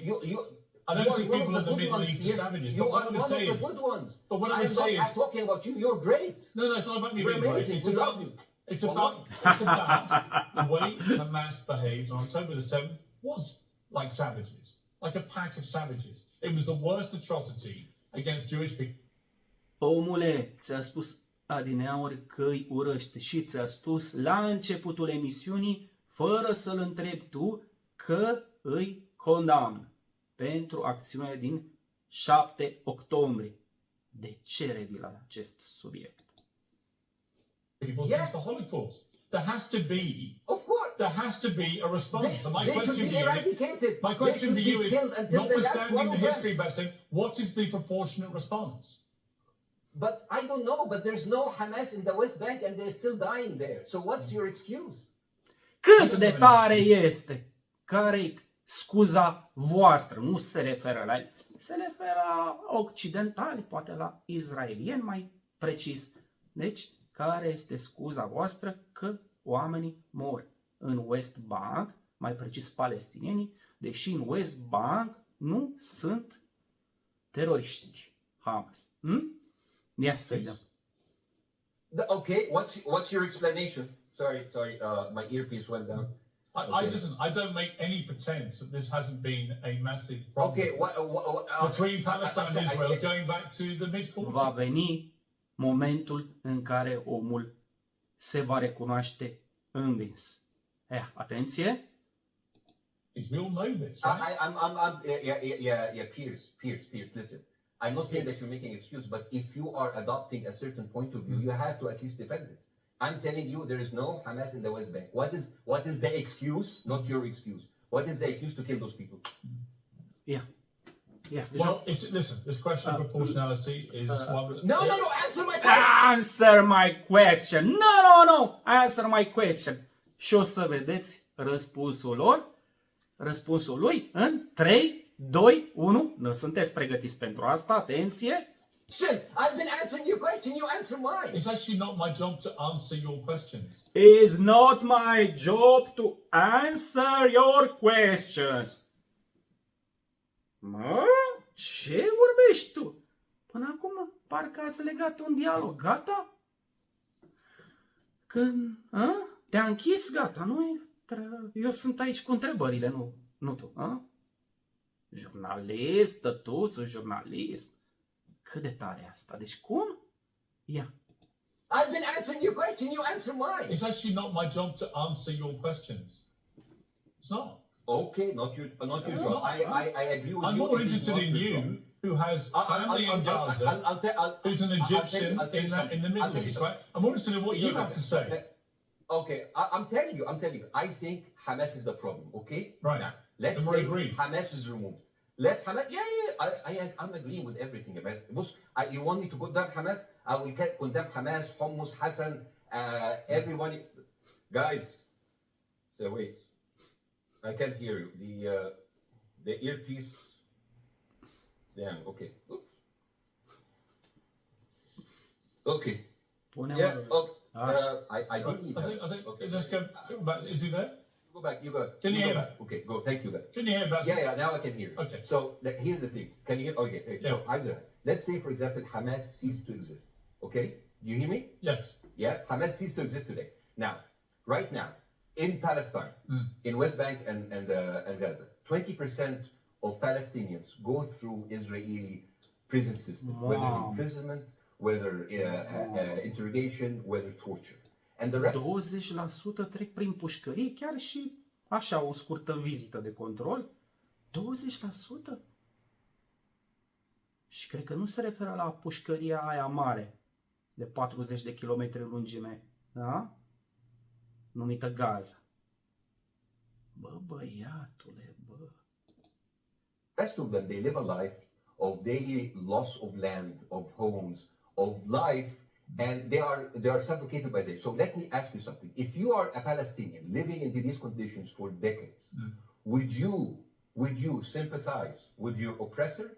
Speaker 3: I don't see people in the Middle East as savages.
Speaker 2: You
Speaker 3: But what
Speaker 2: are
Speaker 3: I would say
Speaker 2: one of
Speaker 3: is,
Speaker 2: the good ones.
Speaker 3: but what I would say is,
Speaker 2: I'm talking about you. You're great.
Speaker 3: no, it's not about me
Speaker 2: You're
Speaker 3: being great.
Speaker 2: amazing.
Speaker 3: It's
Speaker 2: We
Speaker 3: about
Speaker 2: love you.
Speaker 3: it's about the way Hamas behaved on October the 7th was like savages, like a pack of savages. It was the worst atrocity against Jewish people.
Speaker 1: Omule, ți-a spus adineauri că îi urăște și ți-a spus la începutul emisiunii, fără să-l întrebi tu, că îi condamnă pentru acțiunea din 7 octombrie. De ce revii la acest subiect?
Speaker 3: People since the Holocaust. There has to be,
Speaker 2: Of course.
Speaker 3: there has to be a response. So my
Speaker 2: They should
Speaker 3: question
Speaker 2: be
Speaker 3: to you,
Speaker 2: eradicated.
Speaker 3: my question to
Speaker 2: They
Speaker 3: you
Speaker 2: should
Speaker 3: is,
Speaker 2: be killed until the last one
Speaker 3: notwithstanding
Speaker 2: of
Speaker 3: the
Speaker 2: them.
Speaker 3: history, Bassem, what is the proportionate response?
Speaker 2: But I don't know. But there's no Hamas in the West Bank, and they're still dying there. So what's your excuse?
Speaker 1: Cât de tare este? Care-i scuza voastră? Nu se referă la el. Se referă la occidentali, poate la israelieni mai precis. Deci, care este scuza voastră că oamenii mor în West Bank, mai precis palestinienii, deși în West Bank nu sunt teroriști Hamas. Ia să vedem.
Speaker 2: Okay, what's your explanation? Sorry, my earpiece went down.
Speaker 3: I listen. I don't make any pretense that this hasn't been a massive problem
Speaker 2: Okay,
Speaker 3: between Palestine and Israel going back to the mid-40s.
Speaker 1: Va veni momentul în care omul se va recunoaște învins. Atenție!
Speaker 3: We all know this, right?
Speaker 2: Piers, listen. I'm not saying that you're making an excuse, but if you are adopting a certain point of view, you have to at least defend it. I'm telling you, there is no Hamas in the West Bank. What is the excuse? Not your excuse. What is the excuse to kill those people?
Speaker 1: Yeah.
Speaker 3: Well, listen. This question of proportionality is one.
Speaker 2: No. Answer my question.
Speaker 1: Answer my question. No. Answer my question. Și o să vedeți răspunsul lor, răspunsul lui în 3, 2, 1. Nu sunteți pregătiți pentru asta, atenție.
Speaker 2: I've been answering your question, you answer mine.
Speaker 3: It's actually not my job to answer your questions.
Speaker 1: It's not my job to answer your questions. Mă? Ce vorbești tu? Până acum parcă ați legat un dialog. Gata? Când te-a închis, gata, nu? Eu sunt aici cu întrebările, nu tu. Jurnalist, tătuțul, jurnalist. Cât de tare e asta? Deci cum? Ia.
Speaker 2: I've been answering your question, you answer mine.
Speaker 3: It's actually not my job to answer your questions. It's not.
Speaker 2: Okay, not your job. I agree with
Speaker 3: I'm
Speaker 2: you.
Speaker 3: more interested in you, who has family in Gaza, who's an Egyptian in the Middle East, right? I'm more interested in what you have to say.
Speaker 2: Okay, I'm telling you. I think Hamas is the problem. Okay,
Speaker 3: Right.
Speaker 2: now let's
Speaker 3: And
Speaker 2: say
Speaker 3: we're agreed.
Speaker 2: Hamas is removed. Hamas. Yeah. I'm agreeing with everything. You want me to condemn Hamas? I will condemn Hamas, Hummus, Hassan, everyone. Guys, so wait. I can't hear you. The earpiece. Damn. Okay. Oops. Okay.
Speaker 1: Pune
Speaker 2: Yeah. Okay. I did need
Speaker 3: I
Speaker 2: that.
Speaker 3: think.
Speaker 2: Okay.
Speaker 3: Let's go back. Is he there?
Speaker 2: Go back. You go.
Speaker 3: Can you
Speaker 2: go
Speaker 3: hear
Speaker 2: back. Okay. Go. Thank you, guys.
Speaker 3: Can you hear Bassem?
Speaker 2: Yeah. Now I can hear you.
Speaker 3: Okay.
Speaker 2: So here's the thing. Can you hear? Okay. So either let's say, for example, Hamas ceased to exist. Okay. Do you hear me?
Speaker 3: Yes.
Speaker 2: Yeah. Hamas ceased to exist today. Now, right now, in Palestine, in West Bank and Gaza, 20% of Palestinians go through Israeli prison system, whether
Speaker 1: Wow.
Speaker 2: imprisonment, whether interrogation, whether torture. And the rest,
Speaker 1: 20% trec prin pușcărie, chiar și așa o scurtă vizită de control. 20%? Și cred că nu se referă la pușcăria aia mare, de 40 de kilometri lungime, da? Numită Gaza. Bă, băiatule, bă.
Speaker 2: rest of them, they live a life of daily loss of land, of homes, of life, and they are suffocated by this. So let me ask you something. If you are a Palestinian living in these conditions for decades, would you sympathize with your oppressor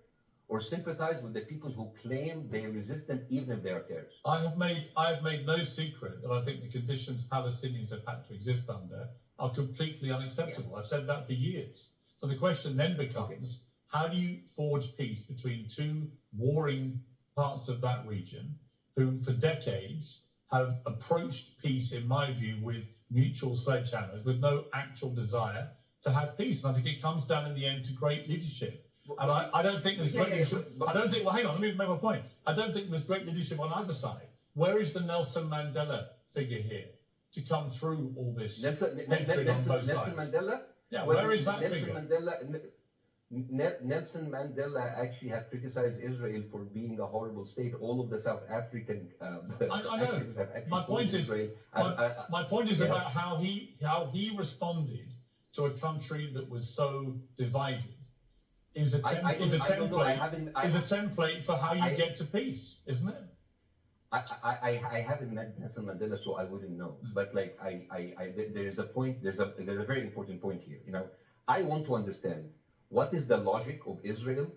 Speaker 2: or sympathize with the people who claim they resist them even if they are terrorists?
Speaker 3: I have made no secret that I think the conditions Palestinians have had to exist under are completely unacceptable. I've said that for years. So the question then becomes, how do you forge peace between two warring parts of that region who for decades have approached peace, in my view, with mutual sledgehammers, with no actual desire to have peace? And I think it comes down in the end to great leadership. And I don't think there's great leadership. I don't think, well, hang on, let me make my point. I don't think there's great leadership on either side. Where is the Nelson Mandela figure here to come through all this hatred on both sides?
Speaker 2: Nelson Mandela?
Speaker 3: Yeah,
Speaker 2: Well,
Speaker 3: where is that
Speaker 2: Nelson
Speaker 3: figure?
Speaker 2: Nelson Mandela actually have criticized Israel for being a horrible state. All of the South African
Speaker 3: I know.
Speaker 2: activists have actually
Speaker 3: My point
Speaker 2: called
Speaker 3: is,
Speaker 2: Israel.
Speaker 3: my point is
Speaker 2: yes.
Speaker 3: about how he responded to a country that was so divided. Is a template for how you get to peace, isn't it?
Speaker 2: I haven't met Nelson Mandela, so I wouldn't know. But like there is a point. There's a very important point here. You know, I want to understand what is the logic of Israel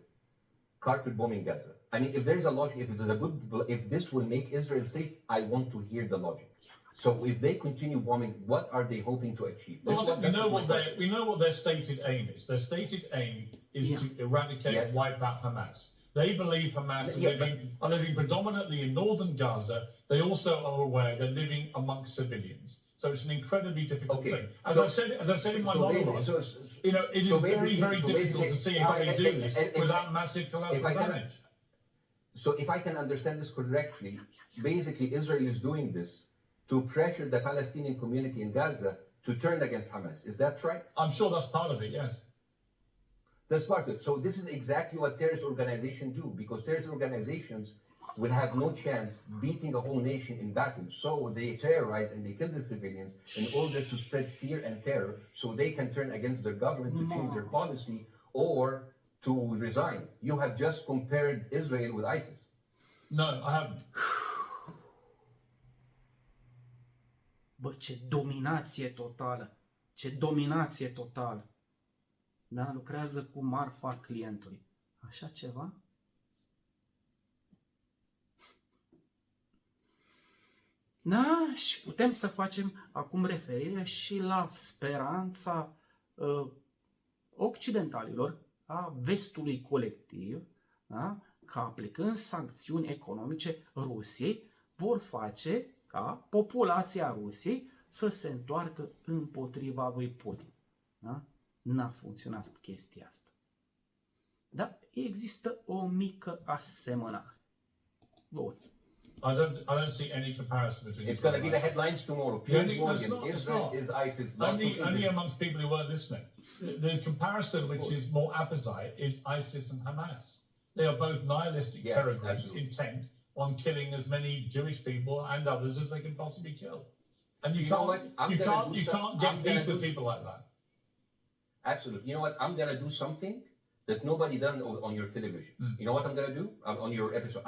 Speaker 2: carpet bombing Gaza. I mean, if there is a logic, if this will make Israel safe, I want to hear the logic. So if they continue bombing, what are they hoping to achieve?
Speaker 3: Well, I think we know what their stated aim is. Their stated aim is to eradicate and wipe out Hamas. They believe Hamas are living predominantly in northern Gaza. They also are aware they're living amongst civilians. So it's an incredibly difficult thing. As I said in my monologue, you know, it is very difficult to see how they do this without massive collateral damage.
Speaker 2: So if I can understand this correctly, basically Israel is doing this to pressure the Palestinian community in Gaza to turn against Hamas. Is that right?
Speaker 3: I'm sure that's part of it, yes.
Speaker 2: That's part of it. So this is exactly what terrorist organizations do, because terrorist organizations will have no chance beating a whole nation in battle. So they terrorize and they kill the civilians in order to spread fear and terror so they can turn against their government to change their policy or to resign. You have just compared Israel with ISIS.
Speaker 3: No, I haven't.
Speaker 1: Bă, ce dominație totală! Ce dominație totală! Da? Lucrează cu marfa clientului. Așa ceva? Da, și putem să facem acum referire și la speranța occidentalilor, a vestului colectiv, da? Că aplicând sancțiuni economice Rusiei, vor face ca populația Rusiei să se întoarcă împotriva lui Putin. Da? N-a funcționat chestia asta. Dar există o mică asemănare. Bun.
Speaker 3: I don't see any comparison between.
Speaker 2: It's going to be the headlines tomorrow. Piers Morgan, Israel is ISIS.
Speaker 3: Only amongst people who weren't listening. The comparison, which is more apposite, is ISIS and Hamas. They are both nihilistic terror groups intent on killing as many Jewish people and others as they can possibly kill. And you can't get peace with people like that.
Speaker 2: Absolutely. You know what? I'm going to do something that nobody done on your television. You know what I'm going to do on your episode?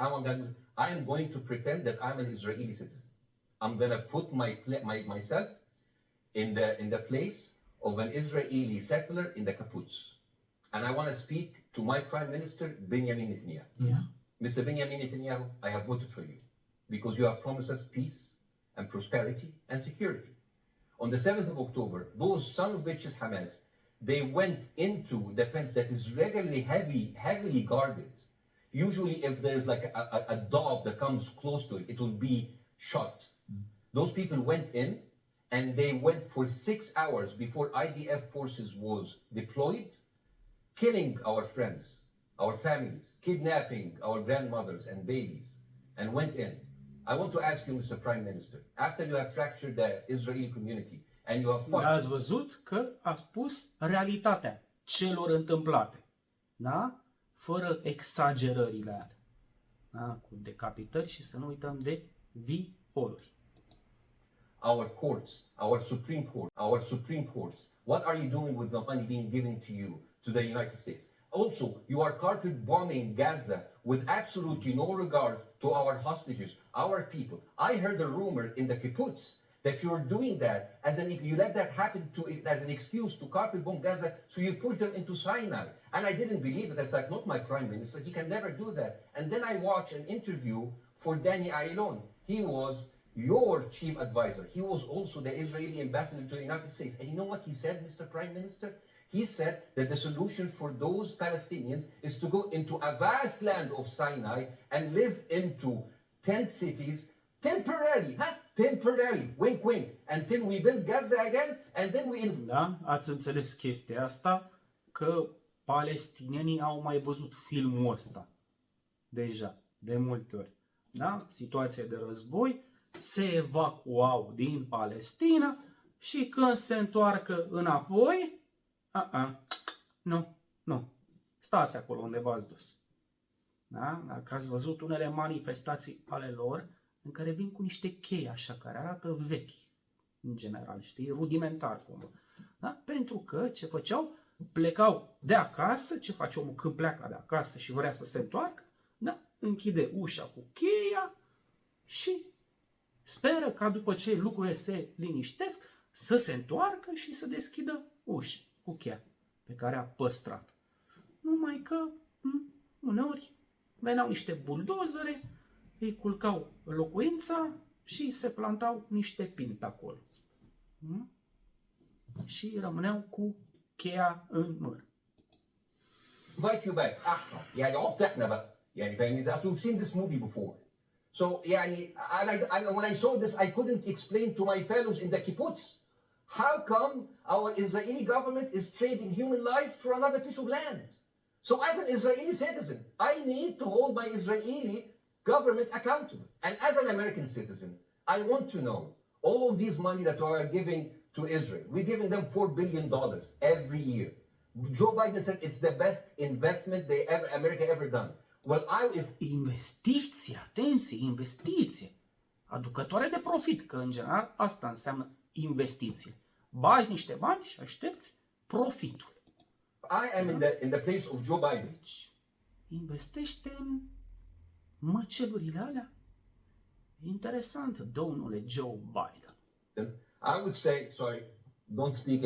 Speaker 2: I am going to pretend that I'm an Israeli citizen. I'm going to put myself in the place of an Israeli settler in the kibbutz. And I want to speak to my Prime Minister, Benjamin Netanyahu.
Speaker 1: Yeah.
Speaker 2: Mr. Benjamin Netanyahu, I have voted for you because you have promised us peace and prosperity and security. On the 7th of October, those son of bitches Hamas, they went into the fence that is regularly heavily guarded. Usually if there's like a dog that comes close to it, it will be shot. Those people went in and they went for 6 hours before IDF forces was deployed killing our friends, our families, kidnapping our grandmothers and babies, and went in. I want to ask you, Mr. Prime Minister, after you have fractured the Israeli community and you have fought...
Speaker 1: Ați văzut că a spus realitatea celor întâmplate. Da? Fără exagerările alea. Da? Cu decapitări și să nu uităm de violuri.
Speaker 2: Our courts, our Supreme Courts, what are you doing with the money being given to you, to the United States? Also, you are carpet bombing Gaza with absolutely no regard to our hostages, our people. I heard a rumor in the kibbutz that you're doing that you let that happen as an excuse to carpet bomb Gaza, so you push them into Sinai. And I didn't believe it. That's like, not my prime minister. He can never do that. And then I watched an interview for Danny Ayalon. He was your chief advisor. He was also the Israeli ambassador to the United States. And you know what he said, Mr. Prime Minister? He said that the solution for those Palestinians is to go into a vast land of Sinai and live into tent cities temporarily, temporarily, wink, wink, until we build Gaza again, and then we...
Speaker 1: Da? Ați înțeles chestia asta? Că palestinienii au mai văzut filmul ăsta. Deja, de multe ori. Da? Situație de război, se evacuau din Palestina și când se întoarcă înapoi, nu, stați acolo unde v-ați dus. Da? Dacă ați văzut unele manifestații ale lor, în care vin cu niște chei așa, care arată vechi, în general, știi, rudimentar cumva. Da? Pentru că ce făceau? Plecau de acasă, ce face omul când pleacă de acasă și vrea să se întoarcă? Da? Închide ușa cu cheia și speră ca după ce lucrurile se liniștesc, să se întoarcă și să deschidă ușa cu cheia pe care a păstrat. Numai că uneori veneau niște buldozere, îi culcau locuința și se plantau niște pinte acolo. Și rămâneau cu cheia în mână.
Speaker 2: Invite you back. يعني عقدتنا بقى. يعني فاهمني؟ We've seen this movie before. So يعني when I saw this, I couldn't explain to my fellows in the kibbutz how come our Israeli government is trading human life for another piece of land. So as an Israeli citizen, I need to hold my Israeli government accountable. And as an American citizen, I want to know all of this money that we are giving to Israel. We're giving them $4 billion every year. Joe Biden said it's the best investment America ever done. Well,
Speaker 1: Investiție, atenție, investiție. Aducătoare de profit, că în general asta înseamnă investiție. Bagi niște bani și aștepți profitul.
Speaker 2: I am in the place of Joe Biden.
Speaker 1: Investește în măcelurile alea. Interesant, domnule Joe Biden.
Speaker 2: I would say, sorry, don't speak.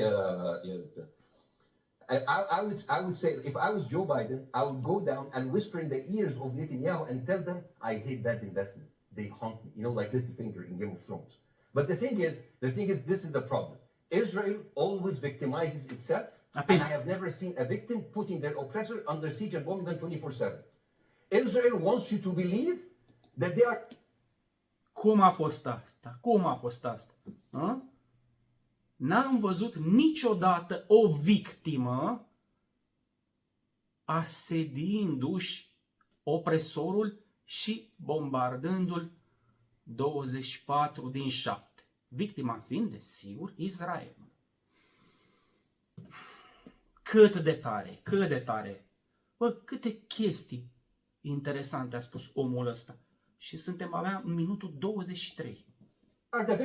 Speaker 2: I would say, if I was Joe Biden, I would go down and whisper in the ears of Netanyahu and tell them, I hate bad investment. They haunt me, like Littlefinger in Game of Thrones. But the thing is, this is the problem. Israel always victimizes itself, and I have never seen a victim putting their oppressor under siege and bombing them 24/7. Israel wants you to believe that they are...
Speaker 1: Cum a fost asta? N-am văzut niciodată o victimă asediindu-și opresorul și bombardându-l 24/7. Victima fiind, desigur, Israel. Cât de tare. Bă, câte chestii interesante a spus omul ăsta. Și suntem abia în minutul 23.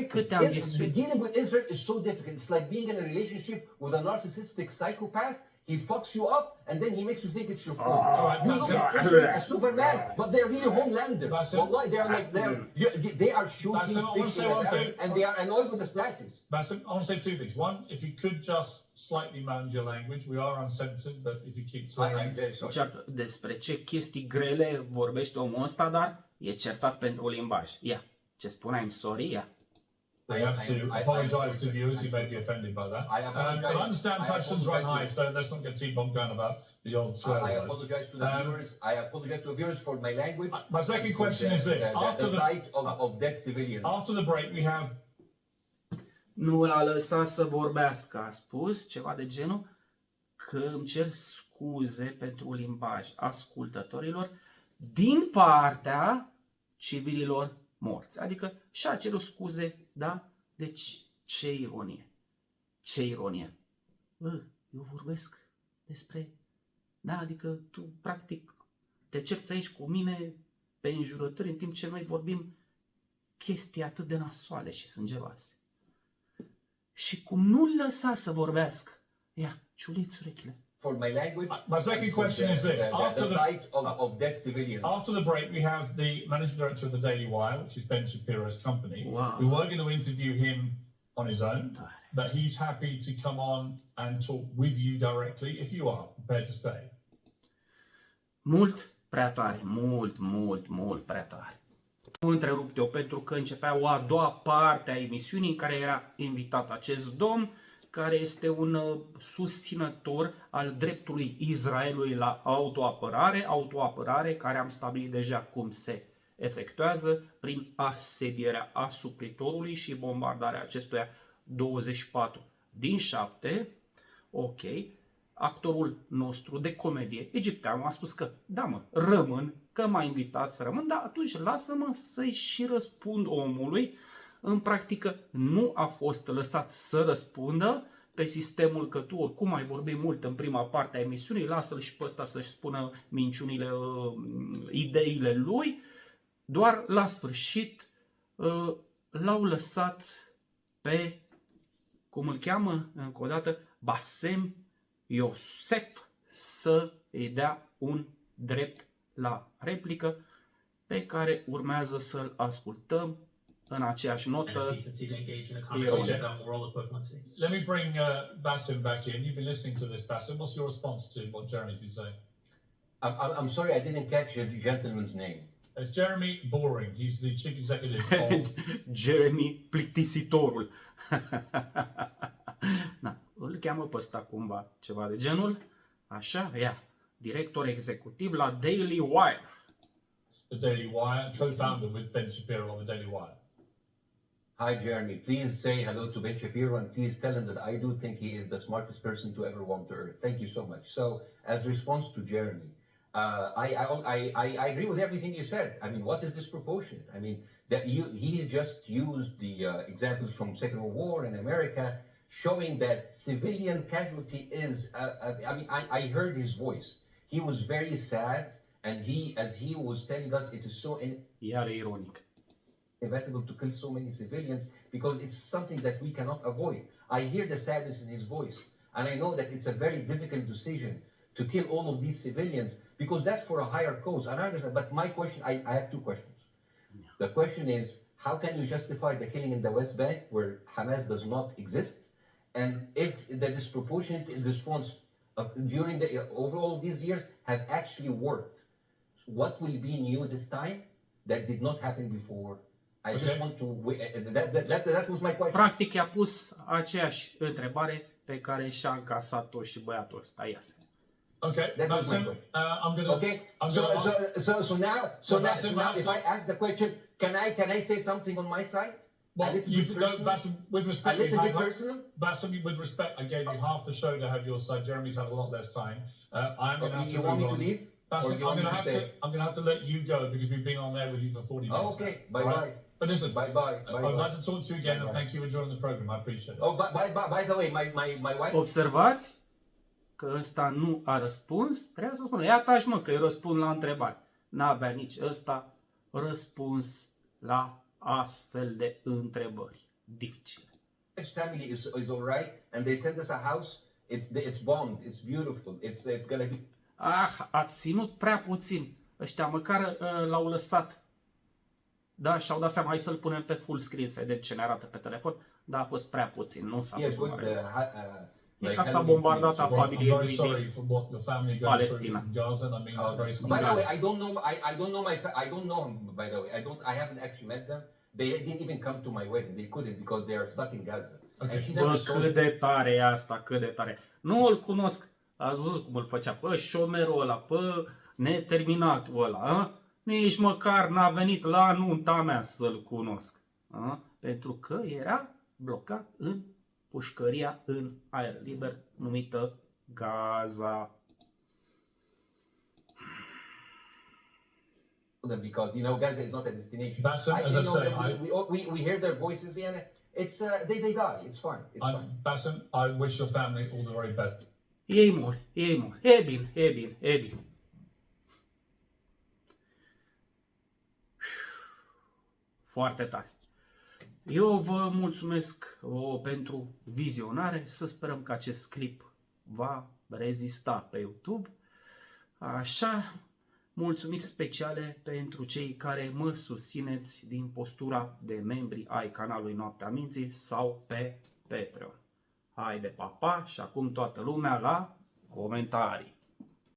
Speaker 1: Câte am ghesuit.
Speaker 2: Dealing with Israel is so difficult. It's like being in a relationship with a narcissistic psychopath. He fucks you up and then he makes you think it's your fault. You look at Israel as Superman, but they're really Homelander. They are shooting fish and they are annoyed with the splashes.
Speaker 3: Bassem, I want to say two things. One, if you could just slightly manage your language. We are uncensored, but if you keep swearing...
Speaker 1: Despre ce chestii grele vorbește omul ăsta, dar e certat pentru limbaj. Ia, ce spune, I'm sorry, ia.
Speaker 3: I have to apologise to viewers who may be offended by that. But I understand passions run high, so let's not get too bogged down about the old swear word.
Speaker 2: I apologise to the viewers. I apologise to the viewers for my language.
Speaker 3: My second question is this: after
Speaker 2: the sight of dead civilians.
Speaker 3: After the break, we have.
Speaker 1: Nu l-a lăsat să vorbească. A spus ceva de genul că îmi cer scuze scuze pentru limbaj ascultătorilor din partea civililor morți. Adică și-a cerut scuze, da? Deci, ce ironie. Ce ironie. Eu vorbesc despre... Da, adică tu, practic, te cerți aici cu mine pe înjurături, în timp ce noi vorbim chestii atât de nasoale și sângeroase. Și cum nu-l lăsa să vorbească, ia, ciuliți urechile.
Speaker 2: For my language,
Speaker 3: My second question is this.
Speaker 2: the sight of dead civilians.
Speaker 3: After the break, we have the managing director of the Daily Wire, which is Ben Shapiro's company.
Speaker 1: Wow.
Speaker 3: We were going to interview him on his own, but he's happy to come on and talk with you directly if you are prepared to stay.
Speaker 1: Mult prea tare, mult prea tare. Nu întrerupte-o pentru că începea o a doua parte a emisiunii în care era invitat acest domn, care este un susținător al dreptului Israelului la autoapărare care am stabilit deja cum se efectuează prin asedierea asupritorului și bombardarea acestuia 24/7. Ok. Actorul nostru de comedie egiptean a spus că, da mă, rămân, că m-a invitat să rămân, dar atunci lasă-mă să-i și răspund omului. În practică nu a fost lăsat să răspundă pe sistemul că tu oricum ai vorbit mult în prima parte a emisiunii, lasă-l și pe ăsta să-și spună minciunile, ideile lui. Doar la sfârșit l-au lăsat pe, cum îl cheamă încă o dată, Bassem Youssef să îi dea un drept la replică pe care urmează să-l ascultăm în aceeași notă.
Speaker 3: Let me bring Bassem back in. You've been listening to this, Bassem. What's your response to what Jeremy's been saying?
Speaker 2: I'm sorry, I didn't catch the gentleman's name.
Speaker 3: It's Jeremy Boring. He's the chief executive of...
Speaker 1: Jeremy Plictisitorul. Da, îl cheamă pe ăsta cumva, ceva de genul. Așa, ia, director executiv la Daily Wire.
Speaker 3: The Daily Wire, co-founder with Ben Shapiro of the Daily Wire.
Speaker 2: Hi, Jeremy. Please say hello to Ben Shapiro and please tell him that I do think he is the smartest person to ever walk the earth. Thank you so much. So, as a response to Jeremy, I agree with everything you said. I mean, what is disproportionate? I mean, he just used the examples from Second World War in America, showing that civilian casualty is. I mean, I heard his voice. He was very sad, and as he was telling us, it is so
Speaker 1: Iar ironic.
Speaker 2: inevitable to kill so many civilians because it's something that we cannot avoid. I hear the sadness in his voice, and I know that it's a very difficult decision to kill all of these civilians because that's for a higher cause. And I understand, but my question, I have two questions. The question is, how can you justify the killing in the West Bank where Hamas does not exist? And if the disproportionate response during over all of these years have actually worked, what will be new this time that did not happen before? I just want to. That was my question.
Speaker 1: Practic i-a pus aceeași întrebare pe care și-a încasat-o și băiatul ăsta. Iasă.
Speaker 3: Okay,
Speaker 2: That was my
Speaker 3: Bassem,
Speaker 2: question.
Speaker 3: I'm gonna.
Speaker 2: Okay.
Speaker 3: I'm gonna ask-
Speaker 2: So now, if I ask the question, can I say something on my side?
Speaker 3: Well,
Speaker 2: A little
Speaker 3: you've
Speaker 2: bit
Speaker 3: no,
Speaker 2: personal?
Speaker 3: Bassem, with
Speaker 2: A
Speaker 3: respect, you
Speaker 2: little bit
Speaker 3: have,
Speaker 2: personal?
Speaker 3: Bassem, with respect, I gave you half the show to have your side. Jeremy's had a lot less time. I'm going to have to
Speaker 2: You want
Speaker 3: move
Speaker 2: me to
Speaker 3: on.
Speaker 2: leave?
Speaker 3: Bassem,
Speaker 2: Or you want me to stay?
Speaker 3: I'm going to have to let you go because we've been on there with you for 40 minutes.
Speaker 2: Oh, okay.
Speaker 3: now.
Speaker 2: Bye
Speaker 3: All
Speaker 2: bye.
Speaker 3: But listen,
Speaker 2: Bye bye.
Speaker 3: I'd like to talk to you again and
Speaker 2: Bye-bye.
Speaker 3: thank you for joining the program. I appreciate it.
Speaker 2: Oh, by the way, my wife.
Speaker 1: Observați că ăsta nu a răspuns. Trebuia să spună, ia taci mă că îi răspund la întrebare. N-avea nici ăsta răspuns la astfel de întrebări dificile.
Speaker 2: His family is all right, and they sent us a house. It's bombed. It's beautiful. It's gonna be.
Speaker 1: Ați ținut prea puțin. Ăștia măcar l-au lăsat. Da, și-au dat seama, hai să-l punem pe full screen, să vedem ce ne arată pe telefon. Dar a fost prea puțin, nu s-a
Speaker 2: Yeah,
Speaker 1: văzut
Speaker 2: good.
Speaker 1: mare. E
Speaker 2: Like
Speaker 1: ca s-a
Speaker 2: Halloween
Speaker 1: bombardat
Speaker 2: trees.
Speaker 1: a
Speaker 3: Well, I'm
Speaker 1: familiei
Speaker 3: very
Speaker 1: lui
Speaker 3: sorry
Speaker 1: din
Speaker 3: for what your family goes
Speaker 1: Palestina.
Speaker 3: through in Gaza, and I mean that very
Speaker 2: By
Speaker 3: sincerely.
Speaker 2: the way, I don't know. I don't know I don't know him. By the way, I haven't actually met them. They didn't even come to my wedding. They couldn't because they are stuck in Gaza.
Speaker 3: Okay.
Speaker 2: And she never
Speaker 1: Bă,
Speaker 2: saw
Speaker 1: cât de tare e asta, cât de tare. Nu îl cunosc. Ați văzut cum îl făcea? Pă, șomerul ăla, pă, neterminatul ăla. A? Nici măcar n-a venit la nunta mea să-l cunosc. A? Pentru că era blocat în pușcăria în aer liber numită Gaza.
Speaker 2: them because Gaza is not a destination.
Speaker 3: Bassem, as I say,
Speaker 2: we hear their voices and it's they die. It's fine. It's fine.
Speaker 3: Bassem, I wish your family all the very best.
Speaker 1: Ei mor. E bine. Foarte tare. Eu vă mulțumesc pentru vizionare. Să sperăm că acest clip va rezista pe YouTube. Așa, mulțumiri speciale pentru cei care mă susțineți din postura de membri ai canalului Noaptea Minții sau pe Patreon. Haide, pa, pa, și acum toată lumea la comentarii.